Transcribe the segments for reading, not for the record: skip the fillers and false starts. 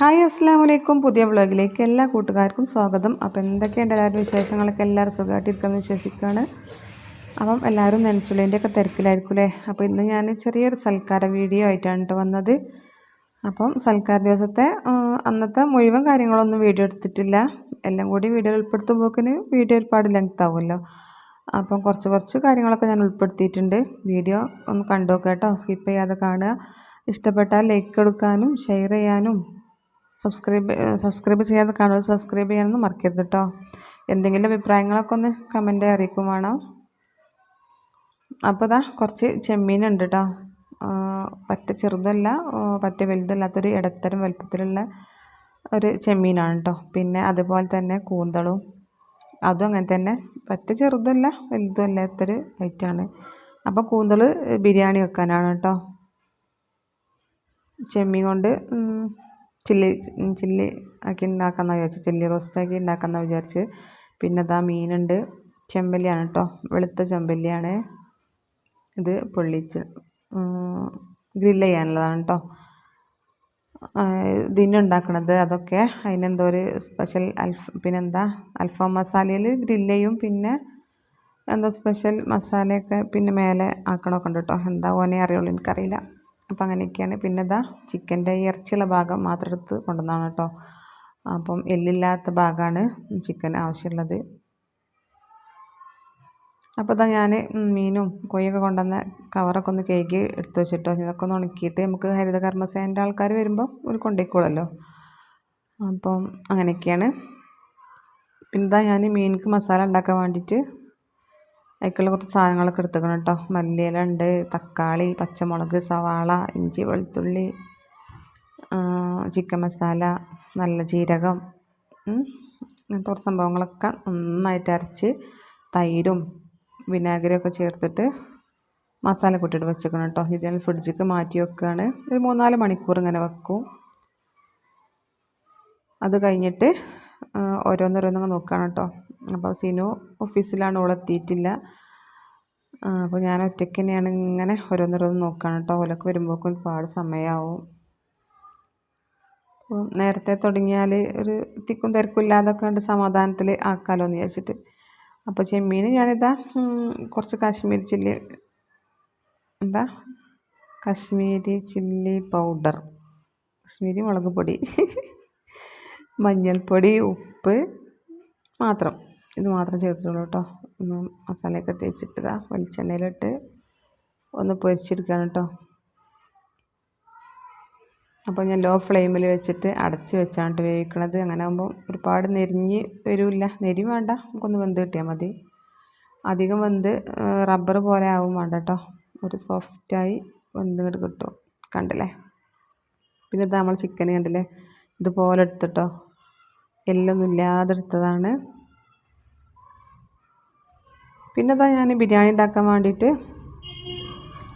Hi അസ്സലാമു അലൈക്കും. പുതിയ വ്ളോഗിലേക്ക് എല്ലാ കൂട്ടുകാർക്കും സ്വാഗതം. അപ്പോൾ എന്തൊക്കെയുണ്ട് എല്ലാവരും വിശേഷങ്ങളൊക്കെ? എല്ലാവരും സുഖമായിട്ടിരിക്കുമെന്ന് വിശ്വസിക്കുകയാണ്. അപ്പം എല്ലാവരും നനച്ചുള്ളിൻ്റെയൊക്കെ തിരക്കിലായിരിക്കും അല്ലേ? അപ്പോൾ ഇന്ന് ഞാൻ ചെറിയൊരു സൽക്കാര വീഡിയോ ആയിട്ടാണ് വന്നത്. അപ്പം സൽക്കാര ദിവസത്തെ അന്നത്തെ മുഴുവൻ കാര്യങ്ങളൊന്നും വീഡിയോ എടുത്തിട്ടില്ല. എല്ലാം കൂടി വീഡിയോ ഉൾപ്പെടുത്തുമ്പോഴേക്കിന് വീഡിയോ ഒരുപാട് ലെങ്ത് ആവുമല്ലോ. അപ്പം കുറച്ച് കാര്യങ്ങളൊക്കെ ഞാൻ ഉൾപ്പെടുത്തിയിട്ടുണ്ട്. വീഡിയോ ഒന്ന് കണ്ടു നോക്കുക കേട്ടോ, സ്കിപ്പ് ചെയ്യാതെ കാണുക. ഇഷ്ടപ്പെട്ടാൽ ലൈക്ക് കൊടുക്കാനും ഷെയർ ചെയ്യാനും സബ്സ്ക്രൈബ് ചെയ്യാതെ കാണുന്നത് സബ്സ്ക്രൈബ് ചെയ്യാനൊന്നും മറക്കരുത് കേട്ടോ. എന്തെങ്കിലും അഭിപ്രായങ്ങളൊക്കെ ഒന്ന് കമൻറ്റ് അറിയിക്കും വേണം. അപ്പോൾ ഇതാ കുറച്ച് ചെമ്മീനുണ്ട് കേട്ടോ. പറ്റ ചെറുതല്ല പറ്റ വലുതല്ലാത്തൊരു ഇടത്തരം വലുപ്പത്തിലുള്ള ഒരു ചെമ്മീനാണ് കേട്ടോ. പിന്നെ അതുപോലെ തന്നെ കൂന്തളും, അതും അങ്ങനെ തന്നെ പറ്റ ചെറുതല്ല വലുതും അല്ലാത്തൊരു ഐറ്റമാണ്. അപ്പോൾ കൂന്തൾ ബിരിയാണി വെക്കാനാണ് കേട്ടോ. ചെമ്മീൻ കൊണ്ട് ചില്ലി ആക്കി ഉണ്ടാക്കാമെന്ന് വിചാരിച്ച്, ചില്ലി റോസ്റ്റാക്കി ഉണ്ടാക്കാമെന്ന് വിചാരിച്ച്. പിന്നെ അതാ മീനുണ്ട്, ചെമ്പല്ലിയാണ് കേട്ടോ, വെളുത്ത ചെമ്പല്ലിയാണ്. ഇത് പൊള്ളിച്ച് ഗ്രില്ല് ചെയ്യാനുള്ളതാണ് കേട്ടോ. ഇതിനുണ്ടാക്കണത് അതൊക്കെ അതിനെന്തോ ഒരു സ്പെഷ്യൽ പിന്നെന്താ അൽഫാം മസാലയിൽ ഗ്രില്ല് ചെയ്യും. പിന്നെ എന്തോ സ്പെഷ്യൽ മസാലയൊക്കെ പിന്നെ മേലെ ആക്കണമൊക്കെ ഉണ്ട് കേട്ടോ. എന്താ ഓനെ അറിയുള്ളൂ, എനിക്കറിയില്ല. അപ്പം അങ്ങനെയൊക്കെയാണ്. പിന്നെ ഇതാ ചിക്കൻ്റെ ഇറച്ചിയുള്ള ഭാഗം മാത്രം എടുത്ത് കൊണ്ടുവന്നതാണ് കേട്ടോ. അപ്പം എല്ലില്ലാത്ത ഭാഗമാണ് ചിക്കൻ ആവശ്യമുള്ളത്. അപ്പോൾ ഇതാ ഞാൻ മീനും കൊയ്യൊക്കെ കൊണ്ടുവന്ന കവറൊക്കെ ഒന്ന് കഴുകി എടുത്ത് വെച്ചിട്ടോ. ഇതൊക്കെ ഒന്ന് ഉണക്കിയിട്ട് നമുക്ക് ഹരിതകർമ്മസേനൻ്റെ ആൾക്കാർ വരുമ്പോൾ ഒരു കൊണ്ടുപോയിക്കോളല്ലോ. അപ്പം അങ്ങനെയൊക്കെയാണ്. പിന്നെ ഇതാ ഞാൻ മീനിക്ക് മസാല ഉണ്ടാക്കാൻ വേണ്ടിയിട്ട് അതിലേക്കുള്ള കുറച്ച് സാധനങ്ങളൊക്കെ എടുത്തേക്കണം കേട്ടോ. മല്ലിയില ഉണ്ട്, തക്കാളി, പച്ചമുളക്, സവാള, ഇഞ്ചി, വെളുത്തുള്ളി, ചിക്കൻ മസാല, നല്ല ജീരകം, അങ്ങനത്തെ കുറച്ച് സംഭവങ്ങളൊക്കെ നന്നായിട്ട് അരച്ച് തൈരും വിനാഗിരിയൊക്കെ ചേർത്തിട്ട് മസാല കൂട്ടിയിട്ട് വെച്ചേക്കണം കേട്ടോ. ഇത് ഞാൻ ഫ്രിഡ്ജിലേക്ക് മാറ്റി വെക്കുകയാണ്. ഒരു 3-4 മണിക്കൂർ ഇങ്ങനെ വെക്കും. അത് കഴിഞ്ഞിട്ട് ഓരോന്നോരോന്നങ്ങ് നോക്കുകയാണ് കേട്ടോ. അപ്പോൾ സിനു ഓഫീസിലാണ്, ഓളെത്തിയിട്ടില്ല. അപ്പോൾ ഞാൻ ഒറ്റയ്ക്ക് തന്നെയാണ് ഇങ്ങനെ ഓരോന്നോരോന്ന് നോക്കുകയാണ് കേട്ടോ. ഓലൊക്കെ വരുമ്പോഴേക്കും ഒരുപാട് സമയമാവും. അപ്പോൾ നേരത്തെ തുടങ്ങിയാൽ ഒരു തിക്കും തിരക്കും ഇല്ലാതൊക്കെ ഉണ്ട് സമാധാനത്തിൽ ആക്കാമല്ലോ എന്ന് വിചാരിച്ചിട്ട്. അപ്പോൾ ചെമ്മീൻ ഞാനിതാ കുറച്ച് കാശ്മീരി ചില്ലി പൗഡർ, കാശ്മീരി മുളക് പൊടി, മഞ്ഞൾപ്പൊടി, ഉപ്പ് മാത്രം, ഇത് മാത്രം ചേർത്തിട്ടുള്ളൂ കേട്ടോ. ഒന്ന് മസാലയൊക്കെ തേച്ചിട്ടതാ വെളിച്ചെണ്ണയിലിട്ട് ഒന്ന് പൊരിച്ചെടുക്കുകയാണ് കേട്ടോ. അപ്പോൾ ഞാൻ ലോ ഫ്ലെയിമിൽ വെച്ചിട്ട് അടച്ച് വെച്ചാണ് വേവിക്കണത്. അങ്ങനെ ആകുമ്പോൾ ഒരുപാട് നെരിഞ്ഞ് വരില്ല. നെരി വേണ്ട, നമുക്കൊന്ന് വെന്ത് കിട്ടിയാൽ മതി. അധികം വെന്ത് റബ്ബർ പോലെ ആവും വേണ്ട കേട്ടോ. ഒരു സോഫ്റ്റായി വെന്ത് കിട്ടും. കണ്ടില്ലേ? പിന്നെ ഇത് നമ്മൾ ചിക്കൻ കണ്ടില്ലേ, ഇതുപോലെ എടുത്തിട്ടോ, എല്ലൊന്നും ഇല്ലാതെ എടുത്തതാണ്. പിന്നെ ഇതാ ഞാൻ ബിരിയാണി ഉണ്ടാക്കാൻ വേണ്ടിയിട്ട്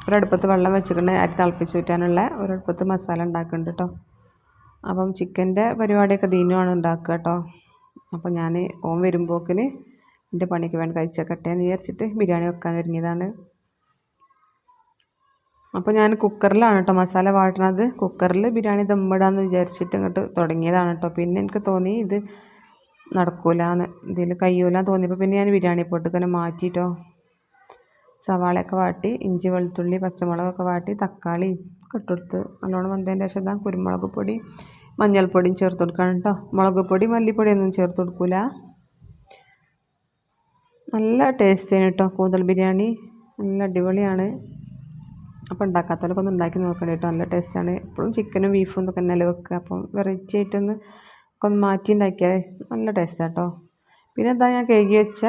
ഒരടുപ്പത്ത് വെള്ളം വെച്ചിട്ടുണ്ട്. അരി തിളപ്പിച്ച് ഊറ്റാനുള്ള ഒരടുപ്പത്ത് മസാല ഉണ്ടാക്കുന്നുണ്ട് കേട്ടോ. അപ്പം ചിക്കൻ്റെ പരിപാടിയൊക്കെ ദീനുമാണ് ഉണ്ടാക്കുക കേട്ടോ. അപ്പം ഞാൻ ഓൻ വരുമ്പോക്കിന് എൻ്റെ പണിക്ക് വേണ്ടി കഴിച്ചേക്കട്ടെ എന്ന് വിചാരിച്ചിട്ട് ബിരിയാണി വെക്കാൻ ഒരുങ്ങിയതാണ്. അപ്പോൾ ഞാൻ കുക്കറിലാണ് കേട്ടോ മസാല വാട്ടണത്. കുക്കറിൽ ബിരിയാണി ദമ്മിടാമെന്ന് വിചാരിച്ചിട്ട് ഇങ്ങോട്ട് തുടങ്ങിയതാണ് കേട്ടോ. പിന്നെ എനിക്ക് തോന്നി ഇത് നടക്കൂലെന്ന്, ഇതിൽ കഴിയൂലെന്ന് തോന്നിയപ്പോൾ പിന്നെ ഞാൻ ബിരിയാണി പോട്ട് ഇങ്ങനെ മാറ്റിയിട്ടോ. സവാളയൊക്കെ വാട്ടി, ഇഞ്ചി, വെളുത്തുള്ളി, പച്ചമുളകൊക്കെ വാട്ടി, തക്കാളി ഒക്കെ ഇട്ടെടുത്ത് നല്ലോണം വെന്തതിൻ്റെ ശേഷം ഇതാ കുരുമുളക് പൊടി, മഞ്ഞൾപ്പൊടിയും ചേർത്ത് കൊടുക്കണം കേട്ടോ. മുളക് പൊടി മല്ലിപ്പൊടിയൊന്നും ചേർത്ത് കൊടുക്കില്ല. നല്ല ടേസ്റ്റാണ് കേട്ടോ കൂന്തൽ ബിരിയാണി, നല്ല അടിപൊളിയാണ്. അപ്പോൾ ഉണ്ടാക്കാത്തവരൊക്കെ ഒന്ന് ഉണ്ടാക്കി നോക്കണം കേട്ടോ. നല്ല ടേസ്റ്റാണ്. എപ്പോഴും ചിക്കനും ബീഫും ഇതൊക്കെ തന്നെ വെക്കുക. അപ്പം വെറൈറ്റി ആയിട്ടൊന്ന് ഒക്കെ ഒന്ന് മാറ്റി ഉണ്ടാക്കിയാൽ നല്ല ടേസ്റ്റാണ് കേട്ടോ. പിന്നെ എന്താ ഞാൻ കഴുകി വെച്ച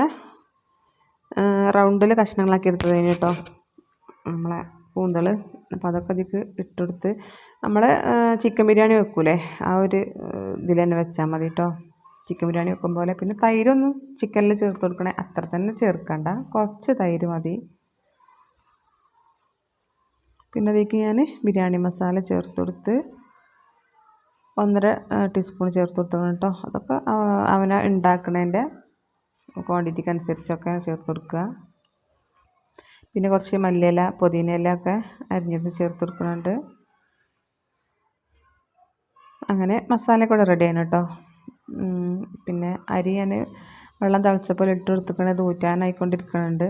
റൗണ്ടിൽ കഷ്ണങ്ങളാക്കി എടുത്തതിന് കേട്ടോ നമ്മളെ കൂന്തൾ. അപ്പോൾ അതൊക്കെ ഇതിക്ക് ഇട്ടെടുത്ത് നമ്മൾ ചിക്കൻ ബിരിയാണി വെക്കൂലേ ആ ഒരു ഇതിൽ തന്നെ വെച്ചാൽ മതി കേട്ടോ. ചിക്കൻ ബിരിയാണി വെക്കും പോലെ. പിന്നെ തൈരൊന്നും ചിക്കനിൽ ചേർത്ത് കൊടുക്കണേ, അത്ര തന്നെ ചേർക്കണ്ട, കുറച്ച് തൈര് മതി. പിന്നെ അതിലേക്ക് ഞാൻ ബിരിയാണി മസാല ചേർത്ത് കൊടുത്ത് 1.5 ടീസ്പൂൺ ചേർത്ത് കൊടുക്കണം കേട്ടോ. അതൊക്കെ അവന ഉണ്ടാക്കണതിൻ്റെ ക്വാണ്ടിറ്റിക്ക് അനുസരിച്ചൊക്കെ ചേർത്ത് കൊടുക്കുക. പിന്നെ കുറച്ച് മല്ലിയില, പുതിന ഇല ഒക്കെ അരിഞ്ഞത് ചേർത്ത് കൊടുക്കുന്നുണ്ട്. അങ്ങനെ മസാലയൊക്കെ ഇവിടെ റെഡി ആയിരുന്നു കേട്ടോ. പിന്നെ അരി ഞാൻ വെള്ളം തിളച്ചപ്പോൾ ഇട്ട് കൊടുത്തിക്കണത് ഊറ്റാനായിക്കൊണ്ടിരിക്കുന്നുണ്ട്.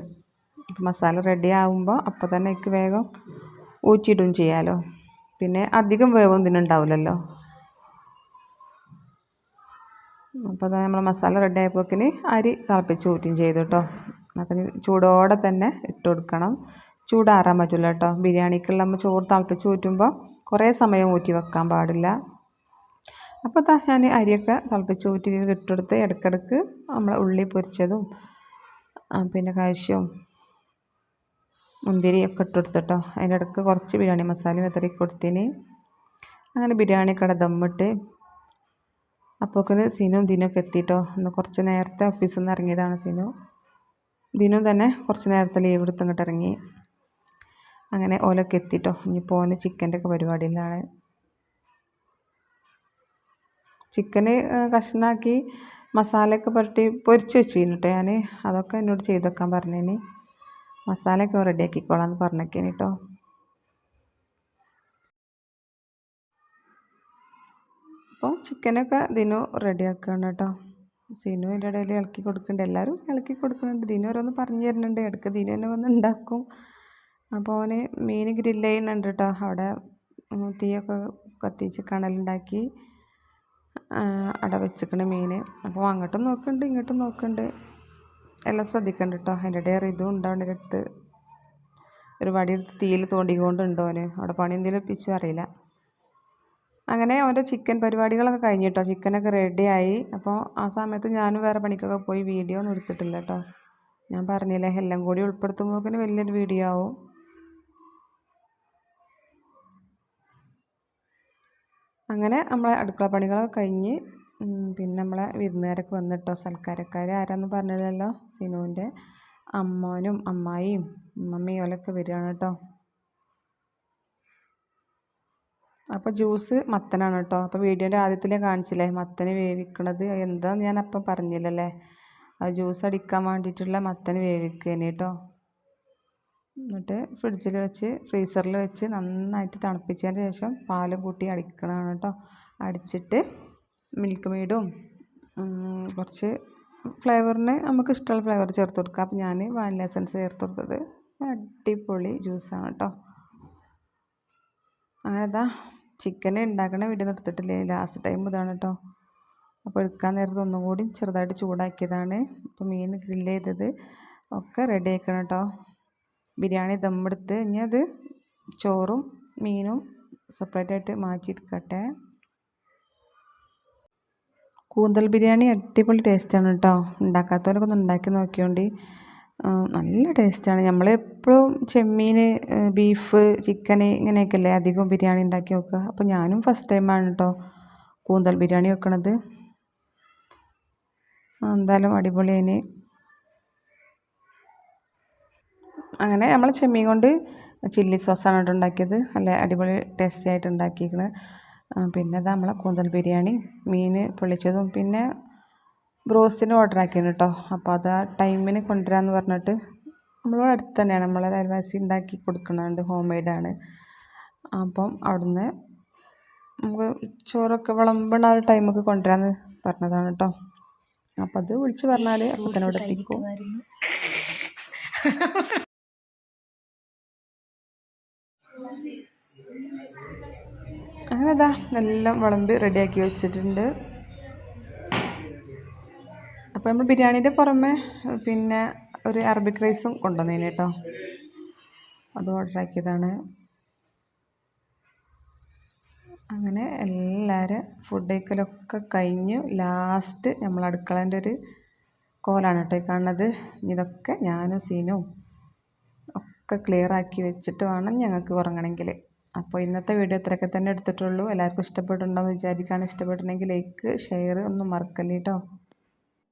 അപ്പം മസാല റെഡി ആകുമ്പോൾ അപ്പോൾ തന്നെ എനിക്ക് വേഗം ഊറ്റിയിടുകയും ചെയ്യാമല്ലോ. പിന്നെ അധികം വേവും ഇതിനുണ്ടാവില്ലല്ലോ. അപ്പോൾ അതാ നമ്മൾ മസാല റെഡി ആയപ്പോക്കിന് അരി തിളപ്പിച്ച് ഊറ്റുകയും ചെയ്തു കേട്ടോ. അപ്പം ചൂടോടെ തന്നെ ഇട്ട് കൊടുക്കണം, ചൂടാറാൻ പറ്റില്ല കേട്ടോ. ബിരിയാണിക്കുള്ള നമ്മൾ ചോറ് തിളപ്പിച്ച് ഊറ്റുമ്പോൾ കുറേ സമയം ഊറ്റി വെക്കാൻ പാടില്ല. അപ്പോൾ താ ഞാൻ അരിയൊക്കെ തിളപ്പിച്ച് ഊറ്റി ഇട്ടെടുത്ത് ഇടയ്ക്കിടയ്ക്ക് നമ്മൾ ഉള്ളി പൊരിച്ചതും പിന്നെ കാശ്യവും മുന്തിരിയൊക്കെ ഇട്ടെടുത്തിട്ടോ. അതിൻ്റെ ഇടയ്ക്ക് കുറച്ച് ബിരിയാണി മസാലയും വെതറി കൊടുത്തിന്. അങ്ങനെ ബിരിയാണി കട ദമ്മിട്ട് അപ്പോക്കിന് സീനും ദിനൊക്കെ എത്തിയിട്ടോ. ഇന്ന് കുറച്ച് നേരത്തെ ഓഫീസിൽ നിന്ന് ഇറങ്ങിയതാണ് സീനു. ദിനും തന്നെ കുറച്ച് നേരത്തെ ലീവ് എടുത്ത് ഇങ്ങോട്ട് ഇറങ്ങി. അങ്ങനെ ഓലൊക്കെ എത്തിയിട്ടോ. ഇനിയിപ്പോൾ ഓന് ചിക്കൻ്റെ ഒക്കെ പരിപാടിയിലാണ്. ചിക്കന് കഷ്ണാക്കി മസാലയൊക്കെ പുരട്ടി പൊരിച്ച് വെച്ചിരുന്നു കേട്ടോ ഞാൻ. അതൊക്കെ എന്നോട് ചെയ്ത് വെക്കാൻ പറഞ്ഞേന്. മസാലയൊക്കെ റെഡിയാക്കിക്കോളാം എന്ന് പറഞ്ഞേക്കേന് കേട്ടോ. അപ്പോൾ ചിക്കനൊക്കെ ദിനു റെഡിയാക്കുകയാണ് കേട്ടോ. സീനു അതിൻ്റെ ഇടയിൽ ഇളക്കി കൊടുക്കുന്നുണ്ട്, എല്ലാവരും ഇളക്കി കൊടുക്കുന്നുണ്ട്. ദിനു ഓരോന്ന് പറഞ്ഞു തരുന്നുണ്ട്, ഇടയ്ക്ക് ദിനു തന്നെ വന്ന് ഉണ്ടാക്കും. അപ്പോൾ അവന് മീൻ ഗ്രില്ല് ചെയ്യുന്നുണ്ട് കേട്ടോ. അവിടെ തീയൊക്കെ കത്തിച്ച് കണലുണ്ടാക്കി അവിടെ വെച്ചിക്കണ മീൻ. അപ്പോൾ അങ്ങോട്ടും നോക്കുന്നുണ്ട് ഇങ്ങോട്ടും നോക്കുന്നുണ്ട്, എല്ലാം ശ്രദ്ധിക്കുന്നുണ്ട് കേട്ടോ. അതിൻ്റെ ഇടയിൽ ഇതും ഉണ്ടാവേണ്ട അടുത്ത് ഒരു വടിയെടുത്ത് തീയിൽ തോണ്ടിക്കൊണ്ടുണ്ടോ അവന്. അവിടെ പണി എന്തെങ്കിലും ഒപ്പിച്ചു അറിയില്ല. അങ്ങനെ അവൻ്റെ ചിക്കൻ പരിപാടികളൊക്കെ കഴിഞ്ഞിട്ടോ. ചിക്കനൊക്കെ റെഡിയായി. അപ്പോൾ ആ സമയത്ത് ഞാനും വേറെ പണിക്കൊക്കെ പോയി വീഡിയോ ഒന്നും എടുത്തിട്ടില്ല കേട്ടോ. ഞാൻ പറഞ്ഞില്ലേ എല്ലാം കൂടി ഉൾപ്പെടുത്തുമ്പോഴേക്കിന് വലിയൊരു വീഡിയോ ആവും. അങ്ങനെ നമ്മളെ അടുക്കള പണികളൊക്കെ കഴിഞ്ഞ് പിന്നെ നമ്മളെ വിരുന്നുകാരൊക്കെ വന്നിട്ടോ. സൽക്കാരക്കാർ ആരാന്ന് പറഞ്ഞില്ലല്ലോ. സിനുവിൻ്റെ അമ്മോനും അമ്മായിയും മമ്മിയും ഓലൊക്കെ വരികയാണ് കേട്ടോ. അപ്പോൾ ജ്യൂസ് മത്തനാണ് കേട്ടോ. അപ്പോൾ വീഡിയോൻ്റെ ആദ്യത്തിലേ കാണിച്ചില്ലേ മത്തന് വേവിക്കണത് എന്താന്ന് ഞാൻ അപ്പം പറഞ്ഞില്ലല്ലേ. അത് ജ്യൂസ് അടിക്കാൻ വേണ്ടിയിട്ടുള്ള മത്തന് വേവിക്കുകയാണ് കേട്ടോ. എന്നിട്ട് ഫ്രിഡ്ജിൽ വെച്ച് ഫ്രീസറിൽ വെച്ച് നന്നായിട്ട് തണുപ്പിച്ചതിന് ശേഷം പാലും കൂട്ടി അടിക്കണതാണ് കേട്ടോ. അടിച്ചിട്ട് മിൽക്ക് മെയ്ഡും കുറച്ച് ഫ്ലേവറിന് നമുക്ക് ഇഷ്ടമുള്ള ഫ്ലേവർ ചേർത്ത് കൊടുക്കാം. അപ്പോൾ ഞാൻ വാനില എസൻസ് ചേർത്ത് കൊടുത്തത്. അടിപൊളി ജ്യൂസാണ് കേട്ടോ. അങ്ങനെ ഇതാ ചിക്കൻ ഉണ്ടാക്കണ വീഡിയോ ഒന്നും എടുത്തിട്ടില്ലേ, ലാസ്റ്റ് ടൈം ഇതാണ് കേട്ടോ. അപ്പോൾ എടുക്കാൻ നേരത്തെ ഒന്നും കൂടി ചെറുതായിട്ട് ചൂടാക്കിയതാണ്. അപ്പോൾ മീൻ ഗ്രില്ല് ചെയ്തത് ഒക്കെ റെഡി ആക്കണം കേട്ടോ. ബിരിയാണി ദമ്മെടുത്ത് ഇനി അത് ചോറും മീനും സെപ്പറേറ്റ് ആയിട്ട് മാറ്റിയെടുക്കട്ടെ. കൂന്തൽ ബിരിയാണി അടിപൊളി ടേസ്റ്റാണ് കേട്ടോ. ഉണ്ടാക്കാത്തവരൊക്കെ ഒന്ന് ഉണ്ടാക്കി നോക്കിയോണ്ട് നല്ല ടേസ്റ്റാണ്. നമ്മളെപ്പോഴും ചെമ്മീൻ, ബീഫ്, ചിക്കൻ ഇങ്ങനെയൊക്കെയല്ലേ അധികം ബിരിയാണി ഉണ്ടാക്കി വെക്കുക. അപ്പോൾ ഞാനും ഫസ്റ്റ് ടൈമാണ് കേട്ടോ കൂന്തൽ ബിരിയാണി വെക്കണത്. എന്തായാലും അടിപൊളിയാണ്. അങ്ങനെ നമ്മൾ ചെമ്മീൻ കൊണ്ട് ചില്ലി സോസാണ് കേട്ടോ ഉണ്ടാക്കിയത്. നല്ല അടിപൊളി ടേസ്റ്റി ആയിട്ട് ഉണ്ടാക്കിയിരിക്കുന്നത്. പിന്നെ അത് നമ്മളെ കൂന്തൽ ബിരിയാണി, മീൻ പൊള്ളിച്ചതും പിന്നെ ബ്രോസ്റ്റിന് ഓർഡർ ആക്കിയാണ് കേട്ടോ. അപ്പോൾ അത് ആ ടൈമിന് കൊണ്ടുവരാമെന്ന് പറഞ്ഞിട്ട് നമ്മളിവിടെ അടുത്ത് തന്നെയാണ്, നമ്മളെ അയൽവാസി ഉണ്ടാക്കി കൊടുക്കുന്നുണ്ട്, ഹോം മെയ്ഡാണ്. അപ്പം അവിടുന്ന് നമുക്ക് ചോറൊക്കെ വിളമ്പണ ആ ഒരു ടൈമൊക്കെ കൊണ്ടുവരാമെന്ന് പറഞ്ഞതാണ് കേട്ടോ. അപ്പം അത് വിളിച്ച് പറഞ്ഞാൽ അപ്പം തന്നെ ഇവിടെ എത്തിക്കും. അങ്ങനെ ഇതാ എല്ലാം വിളമ്പി റെഡിയാക്കി വെച്ചിട്ടുണ്ട്. അപ്പോൾ നമ്മൾ ബിരിയാണീൻ്റെ പുറമെ പിന്നെ ഒരു അറബിക് റൈസും കൊണ്ടുവന്നേനെ കേട്ടോ. അത് ഓർഡർ ആക്കിയതാണ്. അങ്ങനെ എല്ലാവരും ഫുഡ് കഴിക്കലൊക്കെ കഴിഞ്ഞു. ലാസ്റ്റ് നമ്മൾ അടുക്കളേൻ്റെ ഒരു കോലാണ് കേട്ടോ കാണുന്നത്. ഇതൊക്കെ ഞാനും സീനും ഒക്കെ ക്ലിയർ ആക്കി വെച്ചിട്ട് വേണം ഞങ്ങൾക്ക് ഉറങ്ങണമെങ്കിൽ. അപ്പോൾ ഇന്നത്തെ വീഡിയോ ഇത്രയൊക്കെ തന്നെ എടുത്തിട്ടുള്ളൂ. എല്ലാവർക്കും ഇഷ്ടപ്പെട്ടുണ്ടാവും വിചാരിക്കുകയാണ്. ഇഷ്ടപ്പെട്ടിട്ടുണ്ടെങ്കിൽ ലൈക്ക് ഷെയർ ഒന്നും മറക്കല്ലേ കേട്ടോ.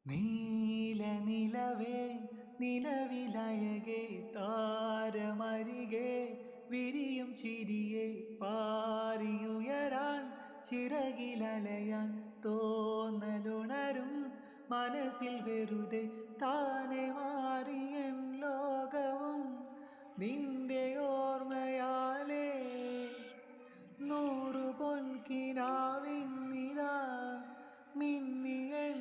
നീല നിലവേ നിലവിലഴകേ താരമരികെ വിരിയും ചിരിയെ പാറിയുയരാൻ ചിറകിലലയാൻ തോന്നലുണരും മനസ്സിൽ വെറുതെ താനെ മാറിയൻ ലോകവും നിന്റെ ഓർമ്മയാലേ നൂറു പൊൻകിനാവിൻ മിന്നി